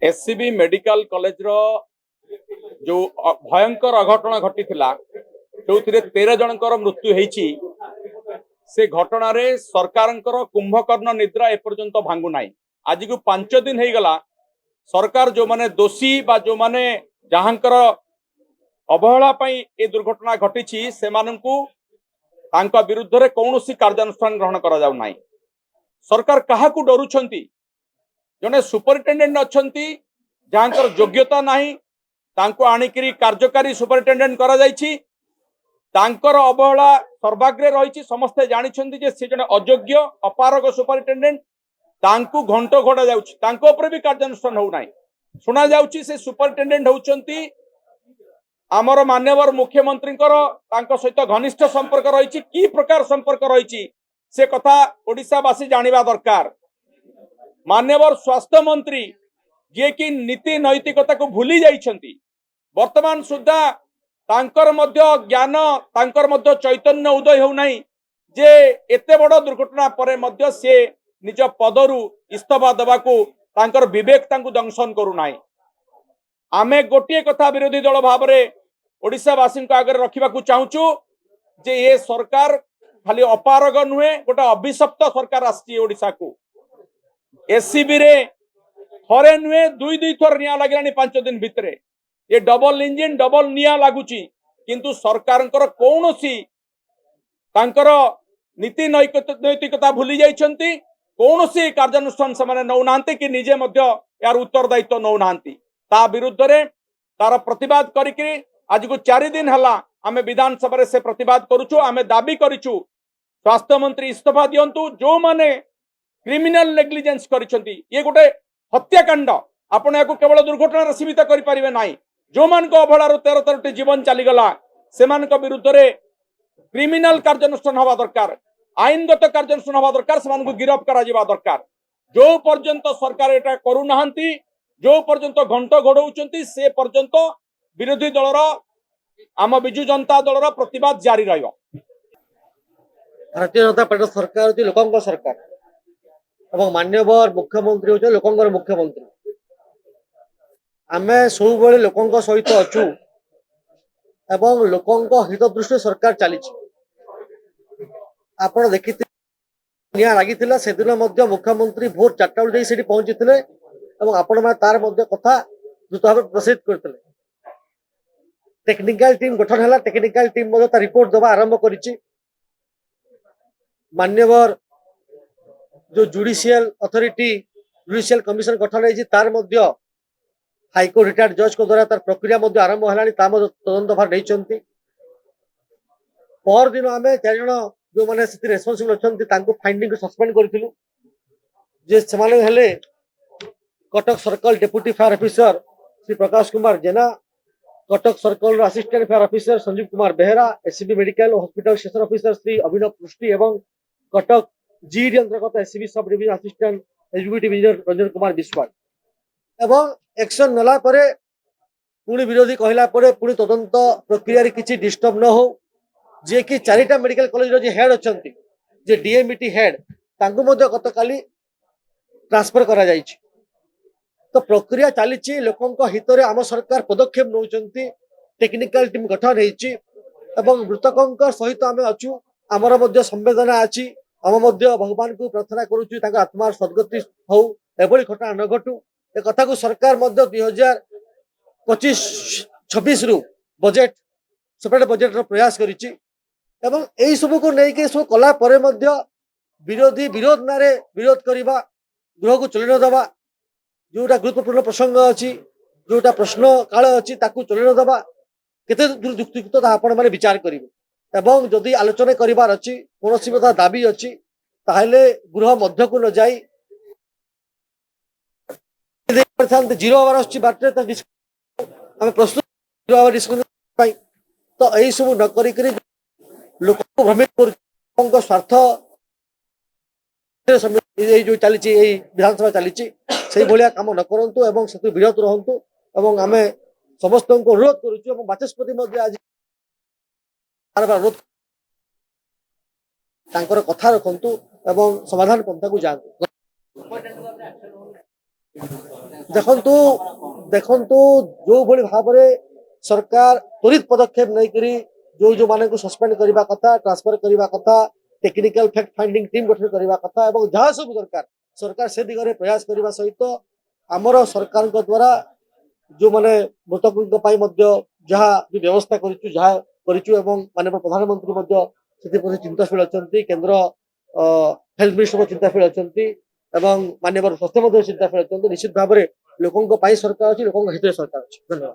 SCB medical college रो जो भयंकर अघटन घटी जो 13 जनकर मृत्यु होती से घटना रे सरकार कुंभकर्ण निद्रा एपर्यंत भांगु नाई। आज को 5 दिन हो गला सरकार जो माने दोषी बा जो माने जहांकर अवहेला ए दुर्घटना घटी से विरुद्ध रे कौन सी कार्यानुष्ठान ग्रहण करा जाउ नाई। सरकार कहा डरुछंती जने सुपरिटेंडेंट अच्छी जहां योग्यता नहीं तांको आनिकरी कार्यकारी सुपरिटेंडेंट करा जायछि। तांकर अवहेला सर्वाग्रे रही समस्ते जानिछंती जे से जने अयोग्य अपारग सुपरिटेंडेंट तांको घंटो घोड़ा जाउछि तांको ऊपर भी कार्यानुष्ठान हो नाही। सुना जाउछि से सुपरिटेंडेंट होउछंती आमर मान्यवर मुख्यमंत्री तांको सहित घनिष्ठ संपर्क रही कि प्रकार संपर्क रही से कथा ओडिशावासी जानिबा दरकार। मान्यवर स्वास्थ्य मंत्री जे कि नीति नैतिकता को भूली जाइछंती वर्तमान सुधा तांकर मध्य ज्ञान तांकर मध्य चैतन्य उदय हो नहीं जे एते बड़ दुर्घटना परे मध्य से निज पदरु इस्तीफा देबाकू तांकर विवेक तांकू दंशन करू नाही। आमे गोटे कथा विरोधी दल भाव में ओडिशावासी आगे रखा चाहूँ जे ये सरकार खाली अपारग नुहे गोटे अभिशप्त सरकार आशा को एससीबी रे थरे नुहे दुई दुई थर निया लगे 5 दिन भितर ये डबल इंजिन डबल निया लगुची किंतु सरकार कौन सी नीति नैतिकता भूली जाइछंती कौन सी कार्यानुष्ठान से नौना कि निजे यार उत्तरदायित्व नौना ता विरुद्ध रे तार प्रतिवाद करी आज को 4 दिन हला आमे विधानसभा से प्रतिवाद करूछु। आमे दाबी करिछु स्वास्थ्य मंत्री इस्तीफा दियंतु जो माने क्रिमिनल नेग्लिजेंस करिसंती ये गोटे हत्याकांड आपण याको केवल दुर्घटना सीमित करि परिबे नाही। जो मान को अवहेलार 13 जीवन चलीगला से विरुद्ध रे क्रिमिनल कार्यानुष्ठान हवा दरकार आईनगत कार्यानुष्ठान हवा दरकार से गिरफ करा जिबा दरकार। जो पर्यंत सरकार एटा करू नाहंती जो पर्यंत घंट घोड़ौचंती से पर्यंत विरोधी दलर आम विजु जनता दलर प्रतिवाद जारी रहिबो। भारतीय जनता पार्टी सरकार होची लोकंक सरकार एवं मान्यवर मुख्यमंत्री होची लोकंकर मुख्यमंत्री। आमे सब बेले लोकंक सहित अछु एवं लोकंक हित दृष्टि सरकार चली। आपण देखि निया लागिथिला से दिन मध्य मुख्यमंत्री भोर 4टा बजे सेठी पहुंचीथिले एवं आपण मा तार मध्य कथा द्रुत भाव प्रसिद्ध करथिले। टेक्निकल टीम गठन हला टेक्निकल टीम मध्य ता रिपोर्ट दबा आरंभ करिछि। मान्यवर जो जुडिशियल अथॉरिटी जुडिशियल कमिशन गठन है तार मध्य हाईकोर्ट रिटायर्ड जज को द्वारा तार प्रक्रिया मध्य आरंभ हलानी ता मध्य तदंत भार नैचंती। पर दिन आमे 4 जण जो माने सिटी रेस्पोंसिबल अछंती तांको फाइंडिंग सस्पेंड करथिलु जे समाने हेले Cuttack circle deputy fire officer Shri Prakash Kumar Jena Cuttack circle assistant fire officer Sanjeev Kumar Behera SCB medical hospital station officer Shri Abhinav Prusty एवं कटक जीडी अंतर्गत SCB sub division assistant executive engineer Ranjan Kumar Biswas एवं एक्शन नला परे पुणी विरोधी कहला परे पुणी तदंत प्रक्रिया रे किछि डिस्टर्ब न हो जे कि 4टा मेडिकल कॉलेज रो जे हेड अछंती जे डीएमईटी हेड तांको मध्य गतकाली ट्रांसफर करा जायछि। तो प्रक्रिया चली लोकों हित में आम सरकार पदक्षेप नौकरी टेक्निकल टीम गठन होती मृतकों सहित आम अच्छु आमर संवेदना अच्छी आम भगवान को प्रार्थना करुचु आत्मार सदगति हो एभली घटना न घटू ए कथा को सरकार 2025-26 रु बजेट सेपरेट बजेट प्रयास करिछि एवं एई सब को लेकिन सब कला परे विरोधी विरोध नारे विरोध करवा गृह को चलन दबा जोटा गुरुत्वपूर्ण प्रसंग अच्छी जोटा प्रश्न काल अच्छी ताकू चलन दबा केते युक्तियुक्त आपण माने विचार करिवे एवं जदि आलोचना करिवार अच्छी कोनोसी बता दाबी अच्छी ताहले गृह मध्य को न जाई जीरो आवर अच्छी बाटे तो आम प्रस्तुत जीरो आवर डिस्कशन पाई तो यही सब न करी लोक को भ्रमित कर स्वार्थ जो चली विधानसभा चली से भाया कम न करूँ एवं से विरत रहतु एवं आम समस्त को अनुरोध करुचु बाचस्पति आज अनुरोध कथा रखु एवं समाधान पंथा को जातु। ଦେଖନ୍ତୁ ଦେଖନ୍ତୁ ଯୋଉଭଳି ଭାବରେ ସରକାର ତ୍ୱରିତ ପଦକ୍ଷେପ ନେଇକରି ଯୋଉମାନଙ୍କୁ ସସ୍ପେଣ୍ଡ କରିବା କଥା ଟ୍ରାନ୍ସଫର କରିବା କଥା ଟେକ୍ନିକାଲ ଫ୍ୟାକ୍ଟ ଫାଇଣ୍ଡିଂ ଟିମ୍ ଗଠନ କରିବା କଥା ଏବଂ ଯାହା ସବୁ ଦରକାର ସରକାର ସେ ଦିଗରେ ପ୍ରୟାସ କରିବା ସହିତ ଆମର ସରକାରଙ୍କ ଦ୍ୱାରା ଯୋଉମାନେ ମୃତକଙ୍କ ପାଇଁ ମଧ୍ୟ ଯାହା ବି ବ୍ୟବସ୍ଥା କରିଛୁ ଏବଂ ମାନନୀୟ ପ୍ରଧାନମନ୍ତ୍ରୀ ମଧ୍ୟ ସେଥିପ୍ରତି ଚିନ୍ତାଶୀଳ ଅଛନ୍ତି କେନ୍ଦ୍ର ହେଲ୍ଥ ମିନିଷ୍ଟର ଚିନ୍ତାଶୀଳ ଅଛନ୍ତି ଏବଂ ମାନ୍ୟବର ସ୍ୱାସ୍ଥ୍ୟ ମଧ୍ୟ ଚିନ୍ତାଶୀଳ ଅଛନ୍ତି ନିଶ୍ଚିତ ଭାବରେ ଲୋକଙ୍କ ପାଇଁ ସରକାର ଅଛି ଲୋକଙ୍କ ହିତରେ ସରକାର ଅଛି ଧନ୍ୟବାଦ।